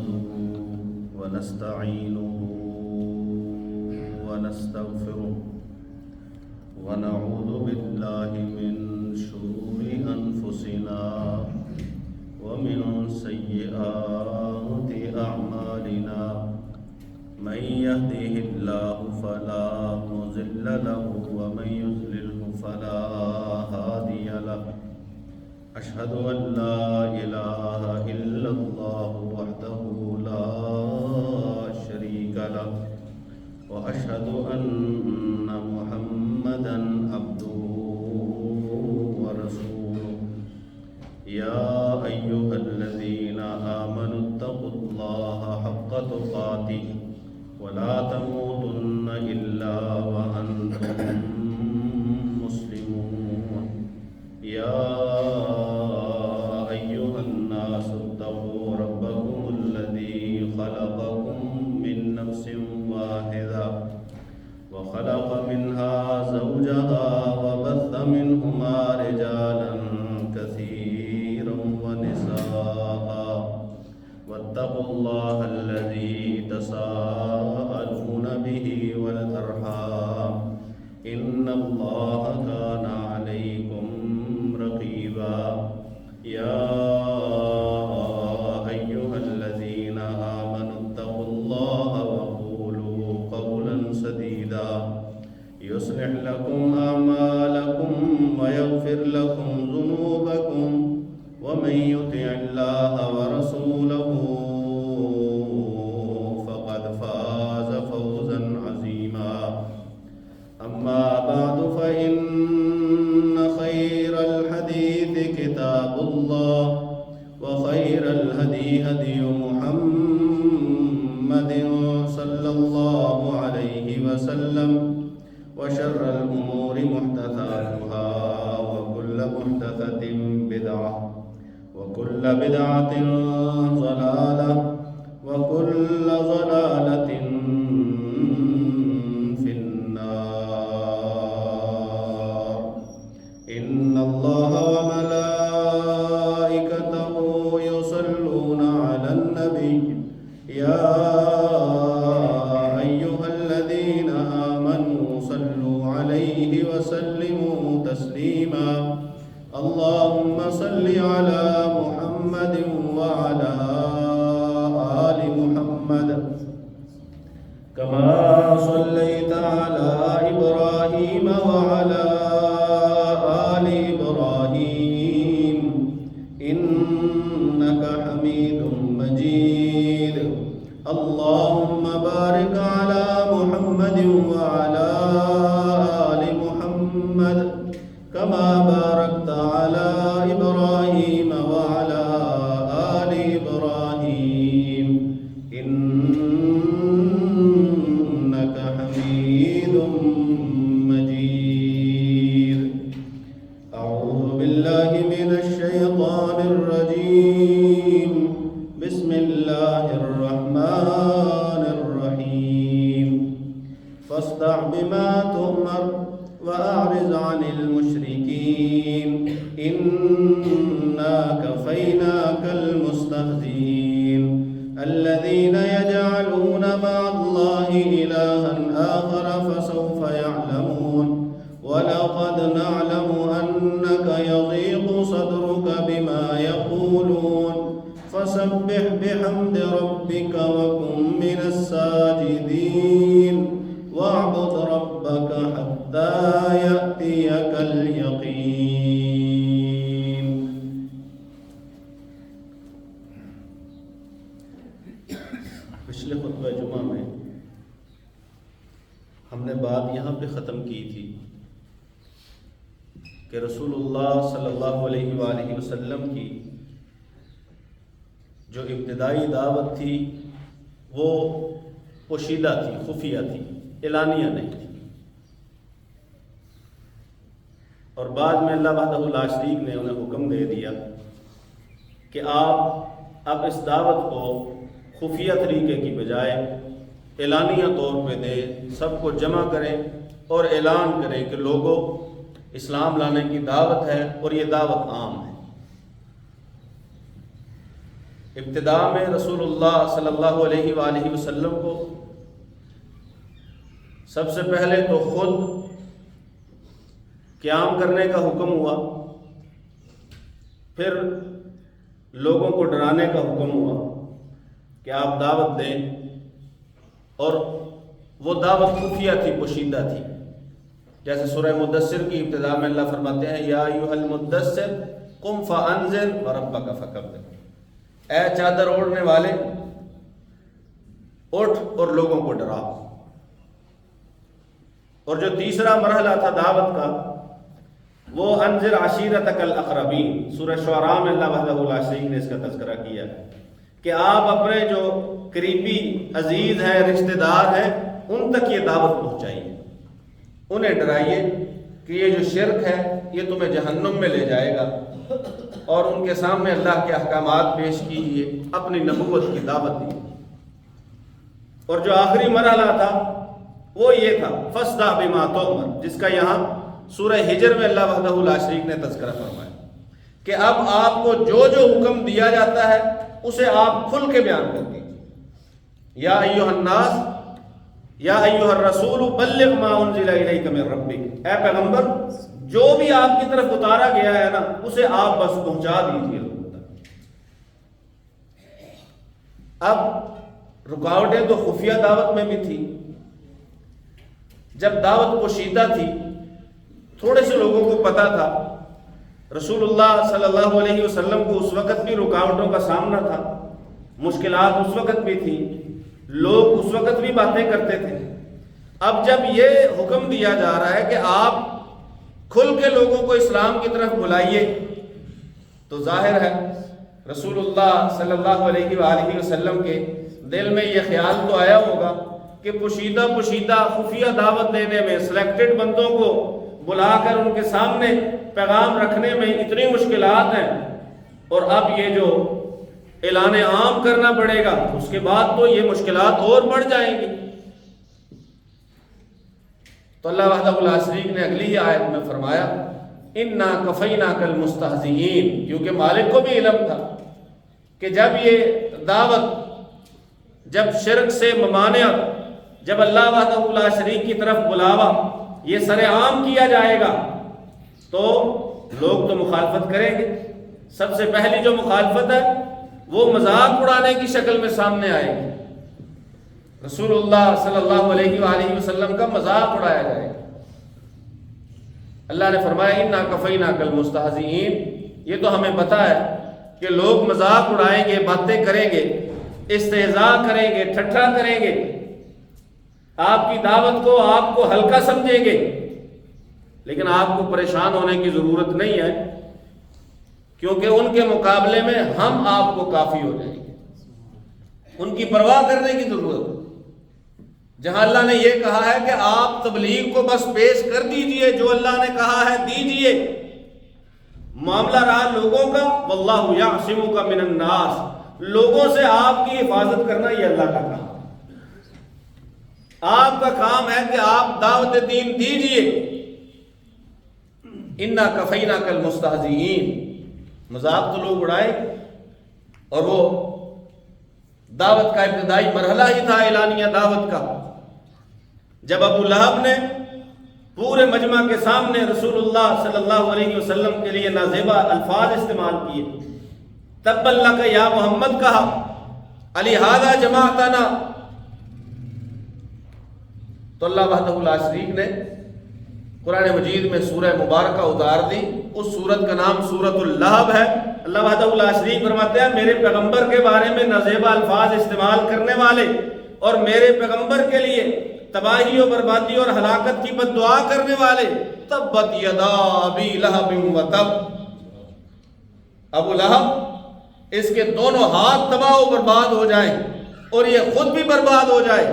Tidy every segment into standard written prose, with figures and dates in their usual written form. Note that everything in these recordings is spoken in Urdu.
نحمده ونستعينه ونستغفره ونعوذ بالله من شرور أنفسنا ومن سيئات أعمالنا من يهده الله فلا مضل له ومن يضلل فلا هادي له أشهد أن لا إله إلا الله وحده لا شريك له وأشهد أن محمدا عبده ورسوله يا أيها الذين آمنوا اتقوا الله حق تقاته ولا تموتن إلا وأنتم مسلمون يا أيها الناس اتقوا ربكم الذي خلقكم من نفس واحدة وخلق منها زوجها وبث منهما رجالا كثيرا ونساء واتقوا الله الذي تساءلون به والأرحام إن الله كان عليكم رقيبا يا أيها الذين آمنوا اتقوا الله وقولوا قولا سديدا يصلح لكم أعمالكم ويغفر لكم ذنوبكم ومن يطع الله ورسوله فقد فاز فوزا عظيما أما بعد فإن خير الحديث كتاب الله وخير الهدي هدي محمد صلى الله عليه وسلم وشر الأمور محدثاتها وكل محدثة بدعة وكل بدعة ضلالة وكل ضلالة في النار إن الله وملائكته يصلون على النبي يا أيها الذين آمنوا صلوا عليه وسلموا تسليما اللهم صل على محمد وعلى آل محمد كما صليت على إبراهيم وعلى آل إبراهيم إنك حميد مجيد اللهم بارك على محمد وعلى آل محمد كما باركت على إبراهيم وعلى آل إبراهيم إنك حميد مجيد أعوذ بالله من الشيطان الرجيم بسم الله الرحمن الرحيم فاصدع بما تؤمر وأعرض عن المشركين إنا كفيناك المستهزئين الذين يجعلون مع الله إلها آخر فسوف يعلمون ولقد نعلم أنك يضيق صدرك بما يقولون فسبح بحمد ربك وكن من الساجدين واعبد ربك حتى يأتيك اليقين. پچھلے خطبہ جمعہ میں ہم نے بات یہاں پہ ختم کی تھی کہ رسول اللہ صلی اللہ علیہ وآلہ وسلم کی جو ابتدائی دعوت تھی وہ پوشیدہ تھی، خفیہ تھی، اعلانیہ نہیں تھی، اور بعد میں اللہ وحدہ لا شریک نے انہیں حکم دے دیا کہ آپ اب اس دعوت کو خفیہ طریقے کی بجائے اعلانیہ طور پہ دیں، سب کو جمع کریں اور اعلان کریں کہ لوگوں اسلام لانے کی دعوت ہے اور یہ دعوت عام ہے۔ ابتدا میں رسول اللہ صلی اللہ علیہ وآلہ وسلم کو سب سے پہلے تو خود قیام کرنے کا حکم ہوا، پھر لوگوں کو ڈرانے کا حکم ہوا کہ آپ دعوت دیں، اور وہ دعوت خفیہ تھی، پوشیدہ تھی۔ جیسے سورہ مدثر کی ابتدا میں اللہ فرماتے ہیں یا ایھا المدثر قم فانذر وربک فکبر، اے چادر اوڑھنے والے اٹھ اور لوگوں کو ڈرا۔ اور جو تیسرا مرحلہ تھا دعوت کا وہ انذر عشیرتک الاقربین، سورہ شعراء میں اللہ وحدہ لا شریک نے اس کا تذکرہ کیا ہے کہ آپ اپنے جو قریبی عزیز ہیں، رشتہ دار ہیں، ان تک یہ دعوت پہنچائیے، انہیں ڈرائیے کہ یہ جو شرک ہے یہ تمہیں جہنم میں لے جائے گا، اور ان کے سامنے اللہ کے احکامات پیش کیجیے، اپنی نبوت کی دعوت دیجیے۔ اور جو آخری مرحلہ تھا وہ یہ تھا فاصدع بما تؤمر، جس کا یہاں سورہ ہجر میں اللہ وحدہ لا شریک نے تذکرہ فرمایا کہ اب آپ کو جو جو حکم دیا جاتا ہے اسے آپ کھل کے بیان کر دیجیے۔ یا ایھا الناس یا ایھا الرسول بلغ ما انزل الیک من ربک، اے پیغمبر جو بھی آپ کی طرف اتارا گیا ہے نا اسے آپ بس پہنچا دیجیے لوگوں تک۔ اب رکاوٹیں تو خفیہ دعوت میں بھی تھی، جب دعوت پوشیدہ تھی تھوڑے سے لوگوں کو پتا تھا، رسول اللہ صلی اللہ علیہ وسلم کو اس وقت بھی رکاوٹوں کا سامنا تھا، مشکلات اس وقت بھی تھی، لوگ اس وقت بھی باتیں کرتے تھے۔ اب جب یہ حکم دیا جا رہا ہے کہ آپ کھل کے لوگوں کو اسلام کی طرف بلائیے، تو ظاہر ہے رسول اللہ صلی اللہ علیہ وآلہ وسلم کے دل میں یہ خیال تو آیا ہوگا کہ پوشیدہ خفیہ دعوت دینے میں، سلیکٹڈ بندوں کو بلا کر ان کے سامنے پیغام رکھنے میں اتنی مشکلات ہیں، اور اب یہ جو اعلان عام کرنا پڑے گا اس کے بعد تو یہ مشکلات اور بڑھ جائیں گی۔ تو اللہ وحدہ لا شریک نے اگلی ہی آیت میں فرمایا انا کفیناک المستہزئین، کیونکہ مالک کو بھی علم تھا کہ جب یہ دعوت، جب شرک سے ممانعت، جب اللہ وحدہ لا شریک کی طرف بلاوا یہ سر عام کیا جائے گا تو لوگ تو مخالفت کریں گے۔ سب سے پہلی جو مخالفت ہے وہ مذاق اڑانے کی شکل میں سامنے آئے گی، رسول اللہ صلی اللہ علیہ وآلہ وسلم کا مذاق اڑایا جائے گا۔ اللہ نے فرمایا انا کفیناک المستہزئین، یہ تو ہمیں پتہ ہے کہ لوگ مذاق اڑائیں گے، باتیں کریں گے، استہزاء کریں گے، ٹھٹھا کریں گے، آپ کی دعوت کو، آپ کو ہلکا سمجھیں گے، لیکن آپ کو پریشان ہونے کی ضرورت نہیں ہے، کیونکہ ان کے مقابلے میں ہم آپ کو کافی ہو جائیں گے، ان کی پرواہ کرنے کی ضرورت ہے۔ جہاں اللہ نے یہ کہا ہے کہ آپ تبلیغ کو بس پیش کر دیجئے، جو اللہ نے کہا ہے دیجئے، معاملہ رہا لوگوں کا، واللہ یعصمک من الناس، لوگوں سے آپ کی حفاظت کرنا یہ اللہ کا کام ہے۔ آپ کا کام ہے کہ آپ دعوت دین دیجئے۔ انا کفیناک المستہزئین، مذاق تو لوگ اڑائے، اور وہ دعوت کا ابتدائی مرحلہ ہی تھا اعلانیہ دعوت کا، جب ابو لہب نے پورے مجمع کے سامنے رسول اللہ صلی اللہ علیہ وسلم کے لیے نازیبا الفاظ استعمال کیے، تبا لک یا محمد کہا، لہذا جمعتنا، تو اللہ وحدہ لا شریک نے قرآن مجید میں سورہ مبارکہ اتار دی، اس سورت کا نام سورۃ اللہب ہے۔ اللہ وحدہ لا شریک فرماتے ہیں میرے پیغمبر کے بارے میں نازیبا الفاظ استعمال کرنے والے اور میرے پیغمبر کے لیے تباہی و بربادی اور ہلاکت کی بد دعا کرنے والے، تبت یدا ابی لہب و تب، ابو لہب اس کے دونوں ہاتھ تباہ و برباد ہو جائیں اور یہ خود بھی برباد ہو جائے۔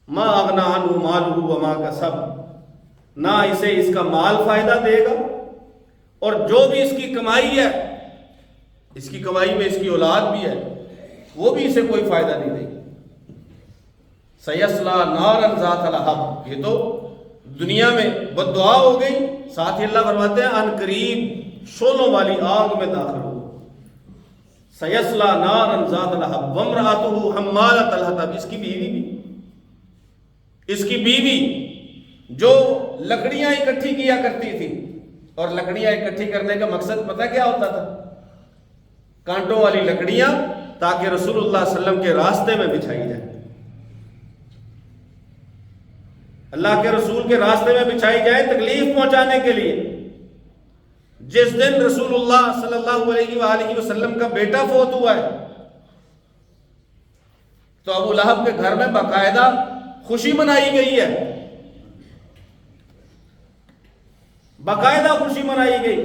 ما اغنی عنہ مالہ وما کسب، نہ اسے اس کا مال فائدہ دے گا، اور جو بھی اس کی کمائی ہے، اس کی کمائی میں اس کی اولاد بھی ہے، وہ بھی اسے کوئی فائدہ نہیں دے گی۔ سیصلی نارا ذات لہب، یہ تو دنیا میں بد دعا ہو گئی، ساتھ ہی اللہ فرماتے ہیں ان قریب شعلوں والی آگ میں داخل ہو۔ سیصلی نارا ذات لہب وامرأتہ حمالۃ الحطب، اس کی بیوی جو لکڑیاں اکٹھی کیا کرتی تھی، اور لکڑیاں اکٹھی کرنے کا مقصد پتہ کیا ہوتا تھا؟ کانٹوں والی لکڑیاں، تاکہ رسول اللہ صلی اللہ علیہ وسلم کے راستے میں بچھائی جائے، اللہ کے رسول کے راستے میں بچھائی جائے تکلیف پہنچانے کے لیے۔ جس دن رسول اللہ صلی اللہ علیہ وآلہ وسلم کا بیٹا فوت ہوا ہے تو ابو لہب کے گھر میں باقاعدہ خوشی منائی گئی ہے، باقاعدہ خوشی منائی گئی۔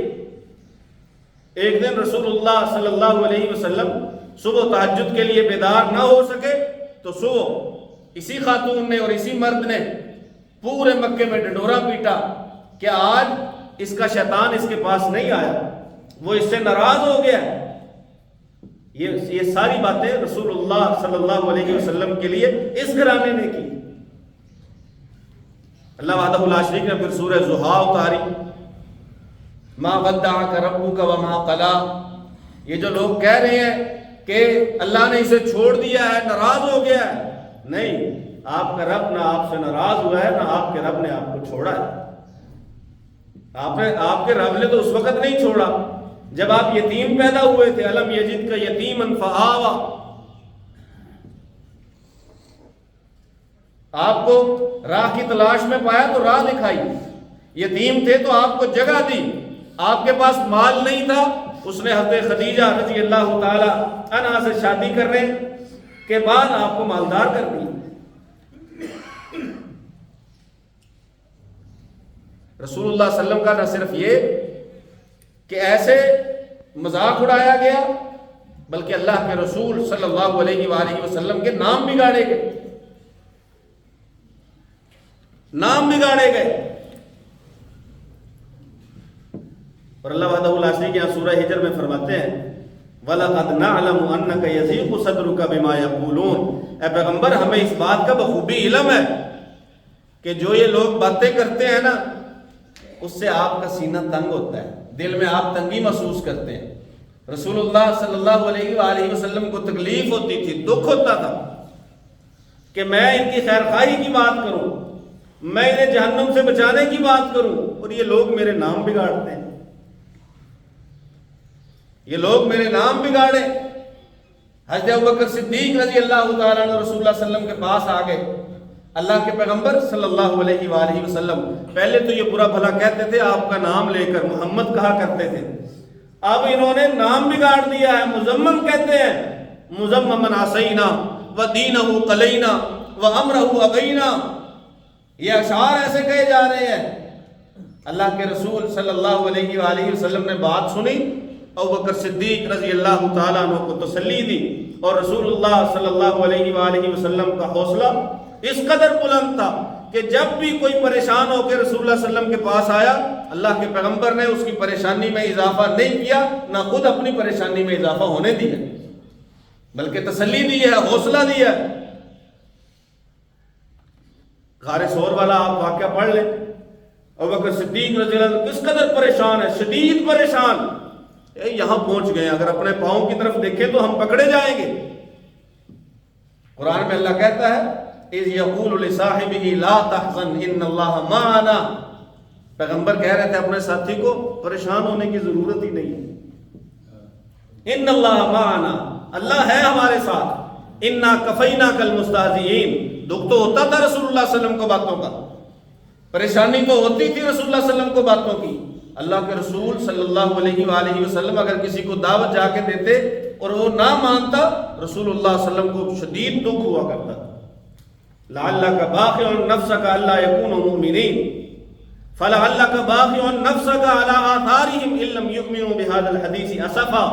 ایک دن رسول اللہ صلی اللہ علیہ وسلم صبح تہجد کے لیے بیدار نہ ہو سکے تو صبح اسی خاتون نے اور اسی مرد نے پورے مکے میں ڈنڈورا پیٹا کہ آج اس کا شیطان اس کے پاس نہیں آیا، وہ اس سے ناراض ہو گیا۔ یہ ساری باتیں رسول اللہ صلی اللہ علیہ وسلم کے لیے اس گھرانے نے کی۔ اللہ وحدہ لا شریک نے پھر سورہ ضحیٰ اتاری، ما ودعک ربک وما قلی۔ یہ جو لوگ کہہ رہے ہیں کہ اللہ نے اسے چھوڑ دیا ہے، ناراض ہو گیا ہے، نہیں، آپ کا رب نہ آپ سے ناراض ہوا ہے، نہ آپ کے رب نے آپ کو چھوڑا ہے۔ آپ کے رب نے تو اس وقت نہیں چھوڑا جب آپ یتیم پیدا ہوئے تھے، الم یجدک یتیما فآویٰ، آپ کو راہ کی تلاش میں پایا تو راہ دکھائی، یتیم تھے تو آپ کو جگہ دی، آپ کے پاس مال نہیں تھا، اس نے حضرت خدیجہ رضی اللہ تعالی عنہا سے شادی کرنے کے بعد آپ کو مالدار کر دی۔ رسول اللہ صلی اللہ علیہ وسلم کا نہ صرف یہ کہ ایسے مذاق اڑایا گیا، بلکہ اللہ کے رسول صلی اللہ علیہ وآلہ وسلم کے نام بگاڑے گئے، نام بگاڑے گئے۔ اور اللہ وحدہ لا شریک یہاں سورہ ہجر میں فرماتے ہیں وَلَقَدْ نَعْلَمُ أَنَّكَ يَضِيقُ صَدْرُكَ بِمَا يَقُولُونَ، اے پیغمبر ہمیں اس بات کا بخوبی علم ہے کہ جو یہ لوگ باتیں کرتے ہیں نا، اس سے آپ کا سینہ تنگ ہوتا ہے، دل میں آپ تنگی محسوس کرتے ہیں۔ رسول اللہ صلی اللہ علیہ وآلہ وسلم کو تکلیف ہوتی تھی، دکھ ہوتا تھا کہ میں ان کی خیر خواہی کی بات کروں، میں انہیں جہنم سے بچانے کی بات کروں، اور یہ لوگ میرے نام بگاڑتے ہیں، یہ لوگ میرے نام بگاڑے۔ حضرت ابوبکر صدیق رضی اللہ تعالیٰ عنہ رسول اللہ صلی اللہ علیہ وسلم کے پاس آ گئے، اللہ کے پیغمبر صلی اللہ علیہ وآلہ وسلم، پہلے تو یہ برا بھلا کہتے تھے، آپ کا نام لے کر محمد کہا کرتے تھے، اب انہوں نے نام بگاڑ دیا ہے، مزمم کہتے ہیں، مزممن عصینا ودینہ قلینا وامرہ ابینا۔ یہ اشعار ایسے کہے جا رہے ہیں۔ اللہ کے رسول صلی اللہ علیہ وآلہ وسلم نے بات سنی، ابوبکر صدیق رضی اللہ تعالیٰ عنہ کو تسلی دی، اور رسول اللہ صلی اللہ علیہ وآلہ وسلم کا حوصلہ اس قدر بلند تھا کہ جب بھی کوئی پریشان ہو کے رسول اللہ صلی اللہ علیہ وسلم کے پاس آیا، اللہ کے پیغمبر نے اس کی پریشانی میں اضافہ نہیں کیا، نہ خود اپنی پریشانی میں اضافہ ہونے دیا، بلکہ تسلی دی ہے، حوصلہ دیا ہے۔ غار ثور والا آپ واقعہ پڑھ لیں، ابوبکر صدیق رضی اللہ عنہ کس قدر پریشان ہے، شدید پریشان، یہاں پہنچ گئے، اگر اپنے پاؤں کی طرف دیکھیں تو ہم پکڑے جائیں گے۔ قرآن میں اللہ کہتا ہے اِذْ يَقُولُ لِصَاحِبِهِ لَا تَحْزَنْ إِنَّ اللَّهَ مَعَنَا، پیغمبر کہہ رہے تھے اپنے ساتھی کو پریشان ہونے کی ضرورت ہی نہیں ہے، إِنَّ اللَّهَ مَعَنَا، اللہ ہے ہمارے ساتھ، إِنَّا كَفَيْنَاكَ الْمُسْتَهْزِئِينَ، دکھ تو ہوتا تھا رسول اللہ صلی اللہ علیہ وسلم کو باتوں کا، پریشانی تو ہوتی تھی رسول اللہ صلی اللہ علیہ وسلم کو باتوں کی۔ اللہ کے رسول صلی اللہ علیہ وآلہ وسلم اگر کسی کو دعوت جا کے دیتے اور وہ نہ مانتا، رسول اللہ صلی اللہ علیہ وسلم کو شدید دکھ ہوا کرتا تھا۔ لعلک باخع نفسک الا یکونوا مؤمنین فلعلک باخع نفسک علی آثارہم ان لم یؤمنوا بہذا الحدیث اسفا۔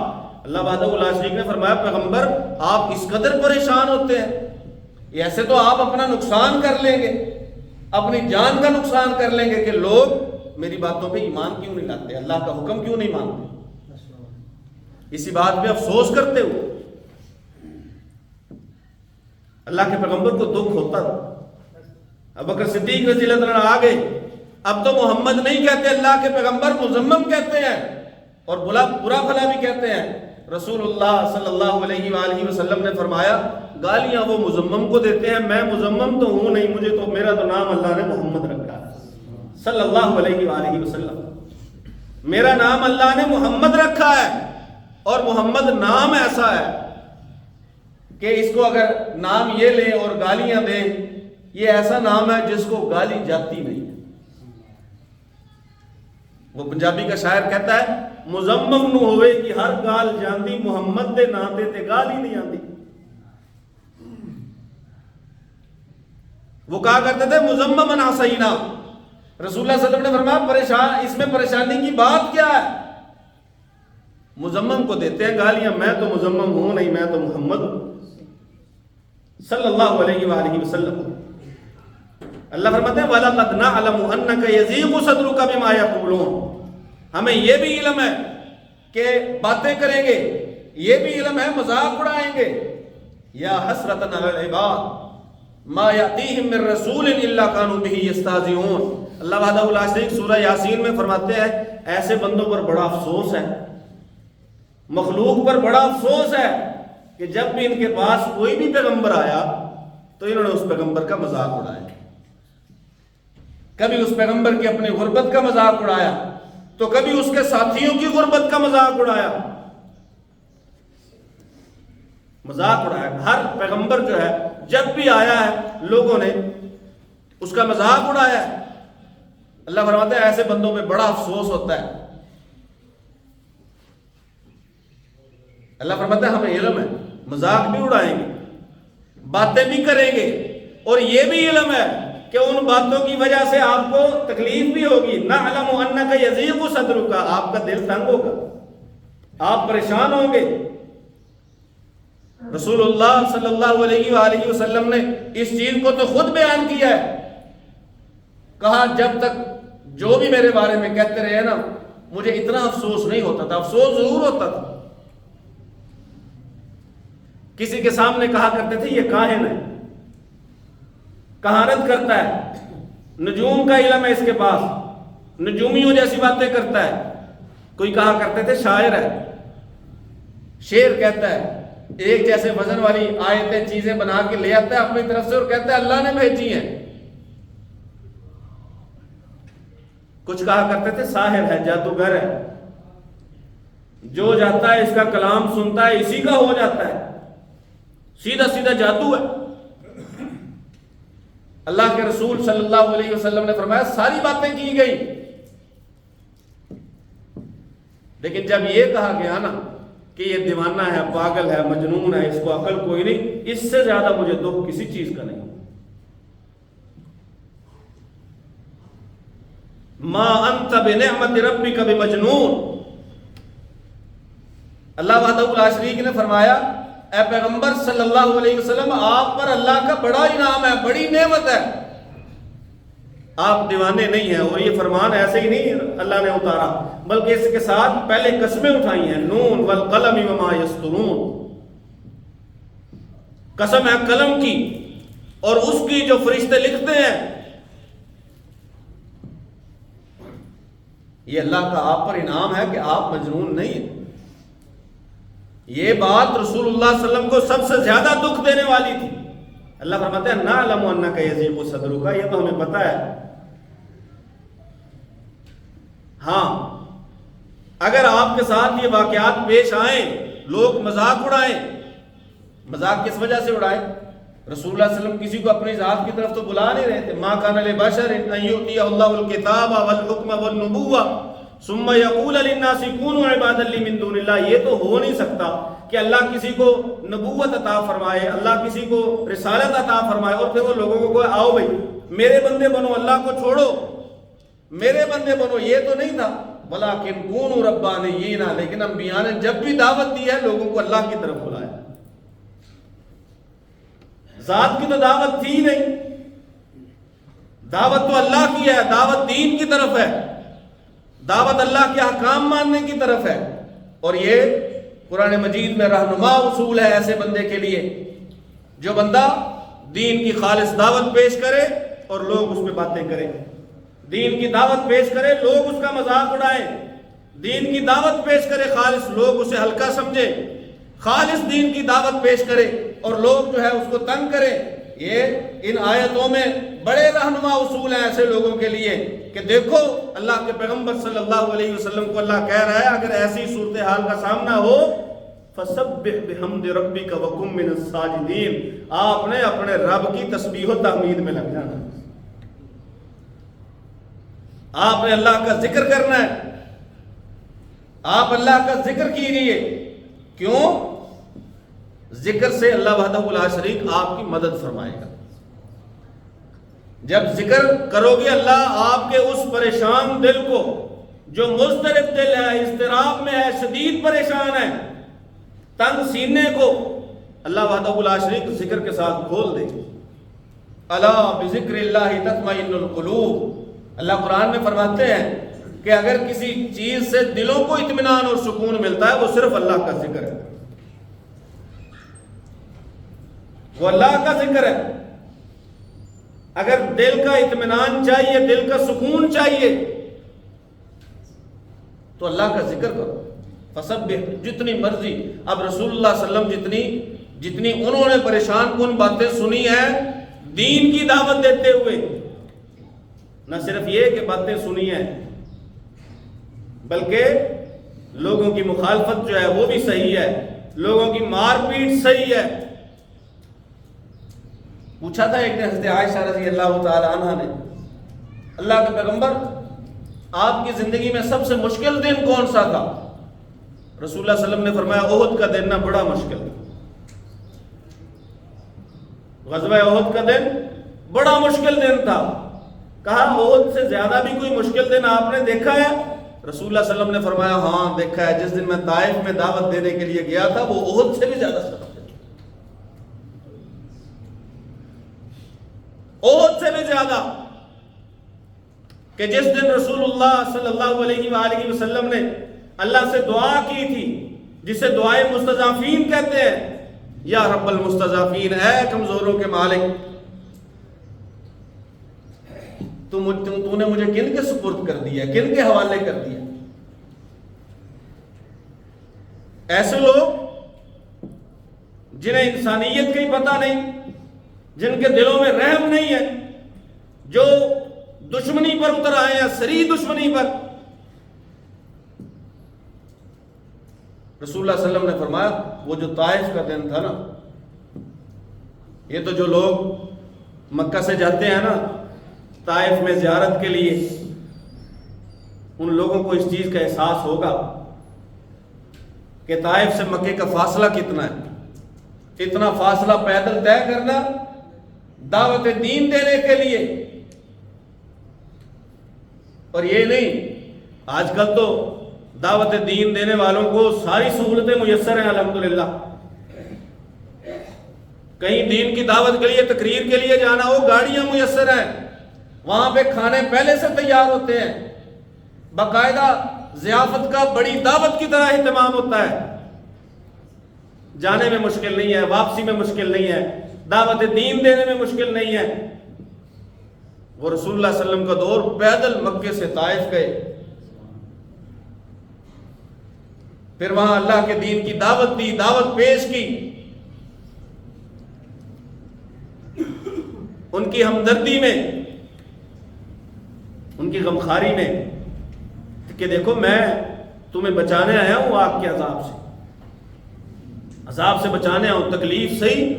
اللہ وحدہ لا شریک نے فرمایا پیغمبر آپ اس قدر پریشان ہوتے ہیں، ایسے تو آپ اپنا نقصان کر لیں گے، اپنی جان کا نقصان کر لیں گے کہ لوگ میری باتوں پہ ایمان کیوں نہیں لاتے، اللہ کا حکم کیوں نہیں مانتے، اسی بات پہ افسوس کرتے ہو۔ اللہ کے پیغمبر کو دکھ ہوتا تھا۔ ابوبکر صدیق رضی اللہ عنہ آ گئے، اب تو محمد نہیں کہتے، اللہ کے پیغمبر مزمم کہتے ہیں اور برا بھلا بھی کہتے ہیں۔ رسول اللہ صلی اللہ علیہ وآلہ وسلم نے فرمایا گالیاں وہ مزمم کو دیتے ہیں، میں مزمم تو ہوں نہیں، مجھے تو میرا تو نام اللہ نے محمد رکھا ہے صلی اللہ علیہ وآلہ وسلم، میرا نام اللہ نے محمد رکھا ہے، اور محمد نام ایسا ہے کہ اس کو اگر نام یہ لیں اور گالیاں دیں، یہ ایسا نام ہے جس کو گالی جاتی نہیں ہے۔ وہ پنجابی کا شاعر کہتا ہے مزمم نو ہوئے کہ ہر گال جاندی، محمد دے نام دے تے گالی نہیں آندی۔ وہ کہا کرتے تھے مزممن عصینا، رسول اللہ صلی اللہ علیہ وسلم نے فرمایا اس میں پریشانی کی بات کیا ہے؟ مزمم کو دیتے ہیں گالیاں، میں تو مزمم ہوں نہیں، میں تو محمد ہوں صلی اللہ علیہ وآلہ وسلم۔ اللہ فرماتے ہیں وَلَقَدْ نَعْلَمُ أَنَّكَ يَضِيقُ صَدْرُكَ بِمَا يَقُولُونَ، ہمیں یہ بھی علم ہے کہ باتیں کریں گے، یہ بھی علم ہے مذاق اڑائیں گے۔ یا حسرتاً علی العباد ما یأتیہم من رسول الا کانوا بہ یستہزئون، اللہ وحدہ لا شریک سورہ یاسین میں فرماتے ہیں ایسے بندوں پر بڑا افسوس ہے، مخلوق پر بڑا افسوس ہے کہ جب بھی ان کے پاس کوئی بھی پیغمبر آیا تو انہوں نے اس پیغمبر کا مذاق اڑایا، کبھی اس پیغمبر کی اپنی غربت کا مذاق اڑایا تو کبھی اس کے ساتھیوں کی غربت کا مذاق اڑایا، مذاق اڑایا۔ ہر پیغمبر جو ہے جب بھی آیا ہے لوگوں نے اس کا مذاق اڑایا ہے۔ اللہ فرماتا ہے ایسے بندوں پہ بڑا افسوس ہوتا ہے۔ اللہ فرماتا ہے ہمیں علم ہے، مذاق بھی اڑائیں گے، باتیں بھی کریں گے، اور یہ بھی علم ہے کہ ان باتوں کی وجہ سے آپ کو تکلیف بھی ہوگی۔ نعلم انک یضیق صدرک، آپ کا دل تنگ ہوگا، آپ پریشان ہوں گے۔ رسول اللہ صلی اللہ علیہ وآلہ وسلم نے اس چیز کو تو خود بیان کیا ہے، کہا جب تک جو بھی میرے بارے میں کہتے رہے نا مجھے اتنا افسوس نہیں ہوتا تھا، افسوس ضرور ہوتا تھا۔ کسی کے سامنے کہا کرتے تھے یہ کاہن ہے، کہانت کرتا ہے، نجوم کا علم ہے اس کے پاس، نجومیوں جیسی باتیں کرتا ہے۔ کوئی کہا کرتے تھے شاعر ہے، شعر کہتا ہے، ایک جیسے وزن والی آیتیں چیزیں بنا کے لے آتا ہے اپنی طرف سے اور کہتا ہے اللہ نے بھیجی ہیں۔ کچھ کہا کرتے تھے ساحر ہے، جادوگر ہے، جو جاتا ہے اس کا کلام سنتا ہے اسی کا ہو جاتا ہے، سیدھا سیدھا جادو ہے۔ اللہ کے رسول صلی اللہ علیہ وسلم نے فرمایا ساری باتیں کی گئی، لیکن جب یہ کہا گیا نا کہ یہ دیوانہ ہے، پاگل ہے، مجنون ہے، اس کو عقل کوئی نہیں، اس سے زیادہ مجھے دکھ کسی چیز کا نہیں۔ ما انت بنعمت ربک بمجنون، اللہ وحدہ لا شریک نے فرمایا اے پیغمبر صلی اللہ علیہ وسلم آپ پر اللہ کا بڑا انعام ہے، بڑی نعمت ہے، آپ دیوانے نہیں ہیں۔ اور یہ فرمان ایسے ہی نہیں اللہ نے اتارا بلکہ اس کے ساتھ پہلے قسمیں اٹھائی ہیں، نون والقلم وما یسطرون، قسم ہے قلم کی اور اس کی جو فرشتے لکھتے ہیں۔ یہ اللہ کا آپ پر انعام ہے کہ آپ مجنون نہیں ہیں۔ یہ بات رسول اللہ صلی اللہ علیہ وسلم کو سب سے زیادہ دکھ دینے والی تھی۔ اللہ فرماتے ہیں نعلم انک یضیق صدرک، یہ تو ہمیں پتہ ہے۔ ہاں اگر آپ کے ساتھ یہ واقعات پیش آئیں، لوگ مذاق اڑائیں، مذاق کس وجہ سے اڑائیں؟ رسول اللہ صلی اللہ علیہ وسلم کسی کو اپنی ذات کی طرف تو بلا نہیں رہے تھے۔ ما کان لبشر ان یؤتیہ اللہ الکتاب والحکم والنبوۃ ثم یقول للناس کونوا عبادا لی من دون اللہ، یہ تو ہو نہیں سکتا کہ اللہ کسی کو نبوت عطا فرمائے، اللہ کسی کو رسالت عطا فرمائے اور پھر وہ لوگوں کو کہے آؤ بھائی میرے بندے بنو، اللہ کو چھوڑو میرے بندے بنو، یہ تو نہیں تھا۔ ولیکن کونوا ربانیین، لیکن انبیاء نے جب بھی دعوت دی ہے لوگوں کو اللہ کی طرف بلایا، ذات کی تو دعوت تھی نہیں، دعوت تو اللہ کی ہے، دعوت دین کی طرف ہے، دعوت اللہ کے احکام ماننے کی طرف ہے۔ اور یہ قرآن مجید میں رہنما اصول ہے ایسے بندے کے لیے جو بندہ دین کی خالص دعوت پیش کرے اور لوگ اس پہ باتیں کریں، دین کی دعوت پیش کرے، لوگ اس کا مذاق اڑائیں، دین کی دعوت پیش کرے، خالص لوگ اسے ہلکا سمجھے، خالص دین کی دعوت پیش کرے اور لوگ جو ہے اس کو تنگ کرے. یہ ان آیتوں میں بڑے رہنما اصول ہیں ایسے لوگوں کے لیے کہ دیکھو اللہ کے پیغمبر صلی اللہ علیہ وسلم کو اللہ کہہ رہا ہے اگر ایسی صورتحال کا سامنا ہو فَسَبِّحْ بِحَمْدِ رَبِّكَ وَكُن مِّنَ السَّاجِدِينَ، آپ نے اپنے رب کی تسبیح و تحمید میں لگ جانا، آپ نے اللہ کا ذکر کرنا ہے، آپ اللہ کا ذکر کیجیے. کیوں؟ ذکر سے اللہ وحدہ لا شریک آپ کی مدد فرمائے گا. جب ذکر کرو گے اللہ آپ کے اس پریشان دل کو جو مضطرب دل ہے، اضطراب میں ہے، شدید پریشان ہے، تنگ سینے کو اللہ وحدہ لا شریک ذکر کے ساتھ کھول دے. الا بذکر اللہ تطمئن القلوب، اللہ قرآن میں فرماتے ہیں کہ اگر کسی چیز سے دلوں کو اطمینان اور سکون ملتا ہے وہ صرف اللہ کا ذکر ہے، وہ اللہ کا ذکر ہے. اگر دل کا اطمینان چاہیے، دل کا سکون چاہیے تو اللہ کا ذکر کرو. فسبح، جتنی مرضی. اب رسول اللہ صلی اللہ علیہ وسلم جتنی انہوں نے پریشان کن باتیں سنی ہیں دین کی دعوت دیتے ہوئے، نہ صرف یہ کہ باتیں سنی ہیں بلکہ لوگوں کی مخالفت جو ہے وہ بھی صحیح ہے، لوگوں کی مار پیٹ صحیح ہے. پوچھا تھا ایک نے حضرت عائشہ رضی اللہ تعالی عنہ نے، اللہ کے پیغمبر آپ کی زندگی میں سب سے مشکل دن کون سا تھا؟ رسول اللہ صلی اللہ علیہ وسلم نے فرمایا احد کا دن نہ بڑا مشکل ہے. غزوہ احد کا دن بڑا مشکل دن تھا. کہا احد سے زیادہ بھی کوئی مشکل دن آپ نے دیکھا ہے؟ رسول اللہ صلی اللہ علیہ وسلم نے فرمایا ہاں دیکھا ہے، جس دن میں طائف میں دعوت دینے کے لیے گیا تھا وہ احد سے بھی زیادہ سخت ہے، احد سے بھی زیادہ. کہ جس دن رسول اللہ صلی اللہ علیہ وآلہ وسلم نے اللہ سے دعا کی تھی جسے دعائے مستضعفین کہتے ہیں، یا رب المستضعفین، اے کمزوروں کے مالک، تو نے مجھے کن کے سپرد کر دیا، کن کے حوالے کر دیا؟ ایسے لوگ جنہیں انسانیت کا ہی پتہ نہیں، جن کے دلوں میں رحم نہیں ہے، جو دشمنی پر اتر آئے ہیں، سری دشمنی پر. رسول اللہ صلی اللہ علیہ وسلم نے فرمایا وہ جو طائف کا دن تھا نا، یہ تو جو لوگ مکہ سے جاتے ہیں نا طائف میں زیارت کے لیے، ان لوگوں کو اس چیز کا احساس ہوگا کہ طائف سے مکے کا فاصلہ کتنا ہے. اتنا فاصلہ پیدل طے کرنا دعوت دین دینے کے لیے. اور یہ نہیں، آج کل تو دعوت دین دینے والوں کو ساری سہولتیں میسر ہیں الحمدللہ. کہیں دین کی دعوت کے لیے تقریر کے لیے جانا ہو گاڑیاں میسر ہیں، وہاں پہ کھانے پہلے سے تیار ہوتے ہیں، باقاعدہ ضیافت کا بڑی دعوت کی طرح اہتمام ہوتا ہے. جانے میں مشکل نہیں ہے، واپسی میں مشکل نہیں ہے، دعوت دین دینے میں مشکل نہیں ہے. وہ رسول اللہ صلی اللہ علیہ وسلم کا دور پیدل مکے سے طائف گئے، پھر وہاں اللہ کے دین کی دعوت دی، دعوت پیش کی. ان کی ہمدردی میں، ان کی غمخاری میں کہ دیکھو میں تمہیں بچانے آیا ہوں آگ کے عذاب سے، عذاب سے بچانے آیا ہوں. تکلیف صحیح،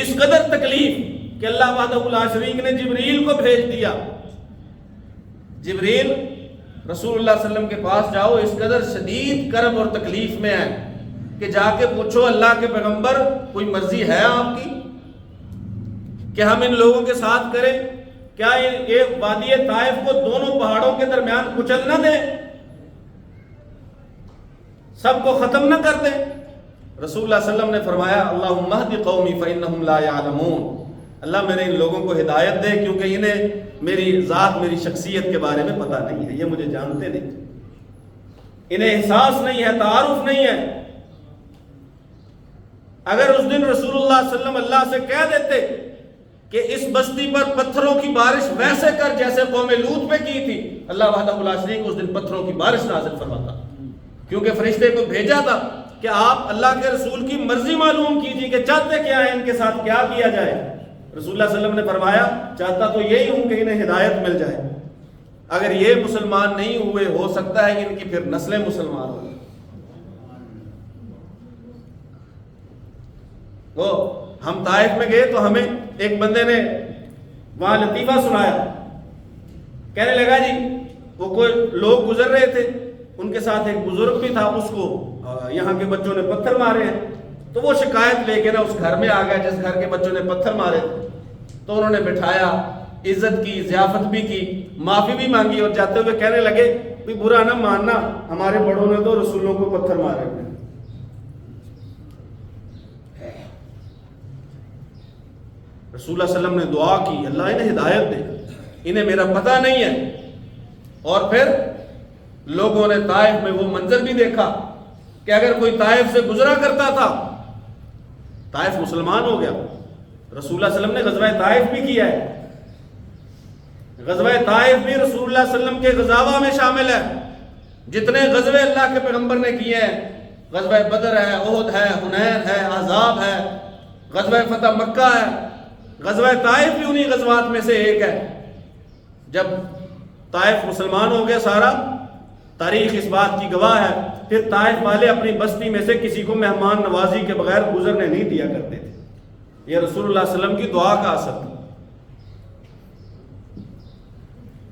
اس قدر تکلیف کہ اللہ وحدہ لا شریک نے جبریل کو بھیج دیا. جبریل رسول اللہ صلی اللہ علیہ وسلم کے پاس جاؤ، اس قدر شدید کرب اور تکلیف میں ہے کہ جا کے پوچھو اللہ کے پیغمبر کوئی مرضی ہے آپ کی کہ ہم ان لوگوں کے ساتھ کریں؟ کیا یہ وادی طائف کو دونوں پہاڑوں کے درمیان کچل نہ دیں، سب کو ختم نہ کر دیں؟ رسول اللہ صلی اللہ علیہ وسلم نے فرمایا اللہم اہد قومی فإنہم لا یعلمون، اللہ میرے ان لوگوں کو ہدایت دے کیونکہ انہیں میری ذات، میری شخصیت کے بارے میں پتہ نہیں ہے، یہ مجھے جانتے نہیں، انہیں احساس نہیں ہے، تعارف نہیں ہے. اگر اس دن رسول اللہ صلی اللہ علیہ وسلم اللہ سے کہہ دیتے کہ اس بستی پر پتھروں کی بارش ویسے کر جیسے قوم لوط پہ کی تھی، اللہ وحدہ لا شریک اس دن پتھروں کی بارش نازل فرماتا، کیونکہ فرشتے کو بھیجا تھا کہ آپ اللہ کے رسول کی مرضی معلوم کیجیے کہ چاہتے کیا ہے، ان کے ساتھ کیا کیا جائے۔ رسول اللہ صلی اللہ علیہ وسلم نے فرمایا چاہتا تو یہی ہوں کہ انہیں ہدایت مل جائے، اگر یہ مسلمان نہیں ہوئے ہو سکتا ہے ان کی پھر نسلیں مسلمان ہوں۔ وہ ہم طائف میں گئے تو ہمیں ایک بندے نے وہاں لطیفہ سنایا، کہنے لگا جی وہ کوئی لوگ گزر رہے تھے، ان کے ساتھ ایک بزرگ بھی تھا، اس کو یہاں کے بچوں نے پتھر مارے ہیں، تو وہ شکایت لے کے نا اس گھر میں آ گیا جس گھر کے بچوں نے پتھر مارے تھے، تو انہوں نے بٹھایا، عزت کی، ضیافت بھی کی، معافی بھی مانگی، اور جاتے ہوئے کہنے لگے بھی برا نہ ماننا، ہمارے بڑوں نے تو رسولوں کو پتھر مارے ہیں۔ رسول اللہ صلی اللہ علیہ وسلم نے دعا کی اللہ انہیں ہدایت دے، انہیں میرا پتہ نہیں ہے۔ اور پھر لوگوں نے طائف میں وہ منظر بھی دیکھا کہ اگر کوئی طائف سے گزرا کرتا تھا، طائف مسلمان ہو گیا۔ رسول اللہ صلی اللہ علیہ وسلم نے غزوہ طائف بھی کیا ہے، غزوہ طائف بھی رسول اللہ صلی اللہ علیہ وسلم کے غزاوہ میں شامل ہے۔ جتنے غزوے اللہ کے پیغمبر نے کیے ہیں، غزوہ بدر ہے، احد ہے، حنین ہے، احزاب ہے، غزوہ فتح مکہ ہے، غزوہ طائف بھی انہی غزوات میں سے ایک ہے۔ جب طائف مسلمان ہو گیا سارا، تاریخ اس بات کی گواہ ہے، پھر طائف والے اپنی بستی میں سے کسی کو مہمان نوازی کے بغیر گزرنے نہیں دیا کرتے تھے۔ یہ رسول اللہ صلی اللہ علیہ وسلم کی دعا کا اثر تھا،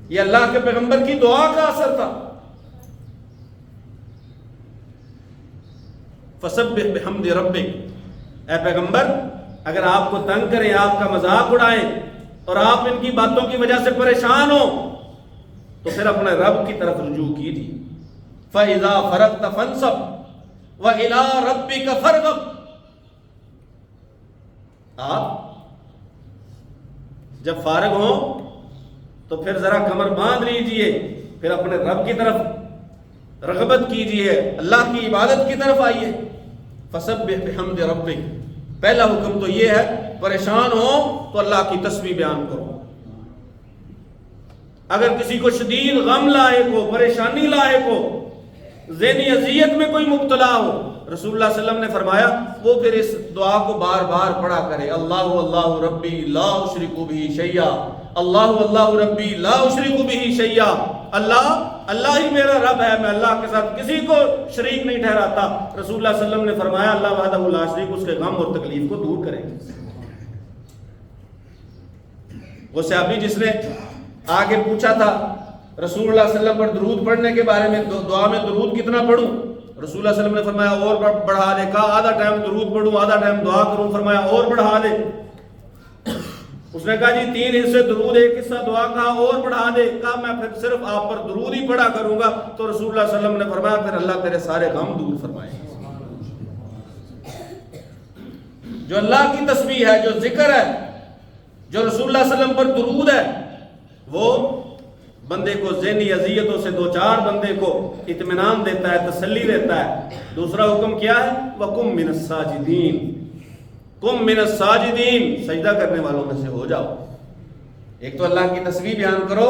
یہ اللہ کے پیغمبر کی دعا کا اثر تھا۔ فسبح بحمد ربک، اے پیغمبر اگر آپ کو تنگ کریں، آپ کا مذاق اڑائیں اور آپ ان کی باتوں کی وجہ سے پریشان ہو تو پھر اپنے رب کی طرف رجوع کیجیے۔ فَإِذَا فَرَغْتَ فَانْصَبْ وَإِلَىٰ رَبِّكَ فَارْغَب، آپ جب فارغ ہوں تو پھر ذرا کمر باندھ لیجئے، پھر اپنے رب کی طرف رغبت کیجئے، اللہ کی عبادت کی طرف آئیے۔ فَسَبِّحْ بِحَمْدِ رَبِّكَ، پہلا حکم تو یہ ہے پریشان ہو تو اللہ کی تسبیح بیان کرو۔ اگر کسی کو شدید غم لاحق ہو، پریشانی لاحق ہو، ذہنی اذیت میں کوئی مبتلا ہو، رسول اللہ صلی اللہ علیہ وسلم نے فرمایا وہ پھر اس دعا کو بار بار پڑھا کرے، اللہ اللہ ربی لا اشرک بہ شیئا، اللہ اللہ ربی لا اشرک بہ شیئا، اللہ ہی میرا رب ہے، میں اللہ کے ساتھ کسی کو شریک نہیں ٹھہراتا۔ رسول اللہ صلی اللہ علیہ وسلم نے فرمایا اللہ وحدہ لا شریک اس کے غم اور تکلیف کو دور کرے گا۔ وہ صحابی جس نے آگے پوچھا تھا رسول اللہ صلی اللہ علیہ وسلم پر درود پڑھنے کے بارے میں، دعا میں درود کتنا پڑھوں، رسول اللہ صلی اللہ علیہ وسلم نے فرمایا اور بڑھا دے، کہا آدھا ٹائم درود پڑھوں آدھا ٹائم دعا کروں، فرمایا اور بڑھا دے۔ اس نے کہا جی 3 حصے درود 1 حصہ دعا، کہا اور بڑھا دے، کہا میں پھر صرف آپ پر درود ہی پڑھا کروں گا، تو رسول اللہ صلی اللہ علیہ وسلم نے فرمایا پھر اللہ تیرے سارے غم دور فرمائے۔ جو اللہ کی تسبیح ہے، جو ذکر ہے، جو رسول اللہ صلی اللہ علیہ وسلم پر درود ہے، وہ بندے کو ذہنی اذیتوں سے 2-4 بندے کو اطمینان دیتا ہے، تسلی دیتا ہے۔ دوسرا حکم کیا ہے، وَقُمْ مِنَ السَّاجِدِينَ، قُمْ مِنَ السَّاجِدِينَ، سجدہ کرنے والوں میں سے ہو جاؤ۔ ایک تو اللہ کی تسبیح بیان کرو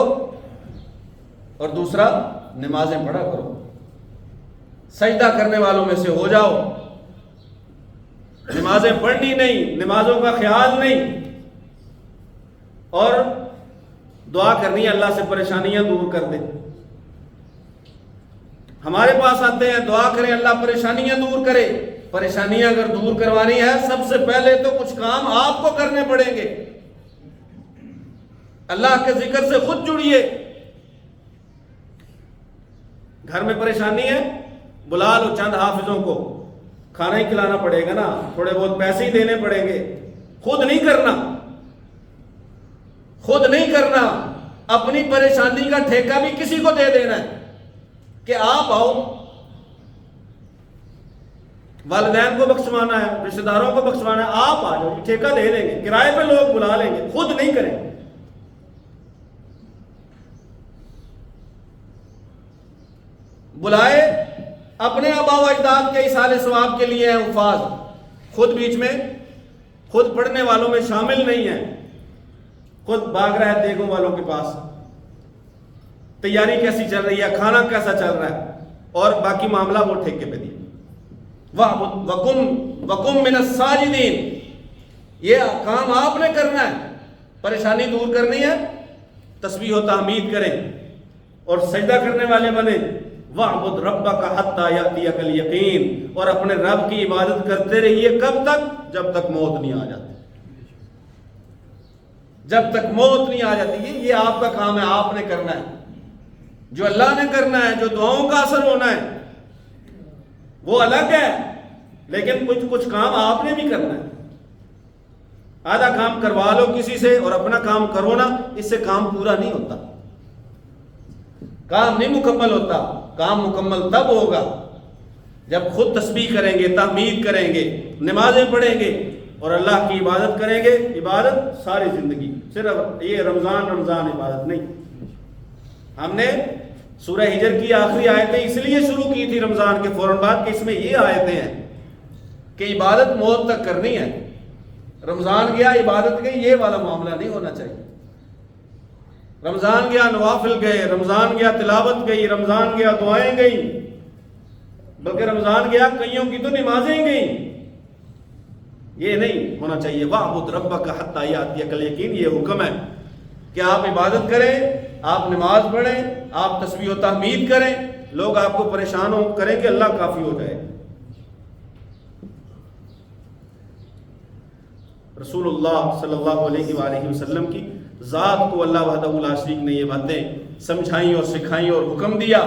اور دوسرا نمازیں پڑھا کرو، سجدہ کرنے والوں میں سے ہو جاؤ۔ نمازیں پڑھنی نہیں، نمازوں کا خیال نہیں، اور دعا کرنی ہے اللہ سے پریشانیاں دور کر دے۔ ہمارے پاس آتے ہیں دعا کریں اللہ پریشانیاں دور کرے، پریشانیاں اگر دور کروانی ہے سب سے پہلے تو کچھ کام آپ کو کرنے پڑیں گے۔ اللہ کے ذکر سے خود جڑیے۔ گھر میں پریشانی ہے، بلا لو چند حافظوں کو، کھانا ہی کھلانا پڑے گا نا، تھوڑے بہت پیسے ہی دینے پڑیں گے، خود نہیں کرنا، خود نہیں کرنا، اپنی پریشانی کا ٹھیکہ بھی کسی کو دے دینا ہے کہ آپ آؤ، والدین کو بخشوانا ہے، رشتہ داروں کو بخشوانا ہے، آپ آ جاؤ، ٹھیکہ دے دیں گے، کرائے پہ لوگ بلا لیں گے، خود نہیں کریں گے۔ بلائے اپنے آباء و اجداد کے ایصال ثواب کے لیے ہیں حفاظ، خود بیچ میں خود پڑھنے والوں میں شامل نہیں ہیں۔ خود بھاگ رہا ہے دیگوں والوں کے پاس، تیاری کیسی چل رہی ہے، کھانا کیسا چل رہا ہے، اور باقی معاملہ وہ ٹھیکے پہ دی. وَقُمْ مِنَ السَّاجِدِينَ، یہ کام آپ نے کرنا ہے، پریشانی دور کرنی ہے، تسبیح و تحمید کریں اور سجدہ کرنے والے بنے. وَاعْبُدْ رَبَّكَ حَتَّى يَأْتِيَكَ الْيَقِينُ، اور اپنے رب کی عبادت کرتے رہیے کب تک؟ جب تک موت نہیں آ جاتی. جب تک موت نہیں آ جاتی. یہ آپ کا کام ہے، آپ نے کرنا ہے. جو اللہ نے کرنا ہے، جو دعاؤں کا اثر ہونا ہے وہ الگ ہے، لیکن کچھ کام آپ نے بھی کرنا ہے. آدھا کام کروا لو کسی سے اور اپنا کام کرو نا، اس سے کام پورا نہیں ہوتا، کام نہیں مکمل ہوتا. کام مکمل تب ہوگا جب خود تسبیح کریں گے، تحمید کریں گے، نمازیں پڑھیں گے اور اللہ کی عبادت کریں گے. عبادت ساری زندگی، صرف یہ رمضان عبادت نہیں. ہم نے سورہ ہجر کی آخری آیتیں اس لیے شروع کی تھی رمضان کے فوراً بعد کہ اس میں یہ آیتیں ہیں کہ عبادت موت تک کرنی ہے. رمضان گیا عبادت گئی، یہ والا معاملہ نہیں ہونا چاہیے. رمضان گیا نوافل گئے، رمضان گیا تلاوت گئی، رمضان گیا دعائیں گئیں، بلکہ رمضان گیا کئیوں کی تو نمازیں گئیں. یہ نہیں ہونا چاہیے. وَاعْبُدْ رَبَّكَ حَتَّى يَأْتِيَكَ الْيَقِينُ، یہ حکم ہے کہ آپ عبادت کریں، آپ نماز پڑھیں، آپ تسبیح و تحمید کریں. لوگ آپ کو پریشان کریں کہ اللہ کافی ہو جائے. رسول اللہ صلی اللہ علیہ وآلہ وسلم کی ذات کو اللہ وحدہ لا شریک نے یہ باتیں سمجھائیں اور سکھائیں اور حکم دیا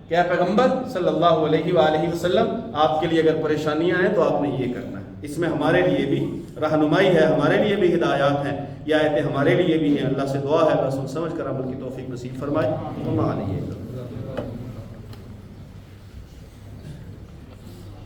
کہ اے پیغمبر صلی اللہ علیہ وآلہ وسلم، آپ کے لیے اگر پریشانیاں ہیں تو آپ نے یہ کرنا ہے. اس میں ہمارے لیے بھی رہنمائی ہے، ہمارے لیے بھی ہدایات ہیں، یہ آیتیں ہمارے لیے بھی ہیں. اللہ سے دعا ہے اللہ سن سمجھ کر عمل کی توفیق نصیب فرمائے.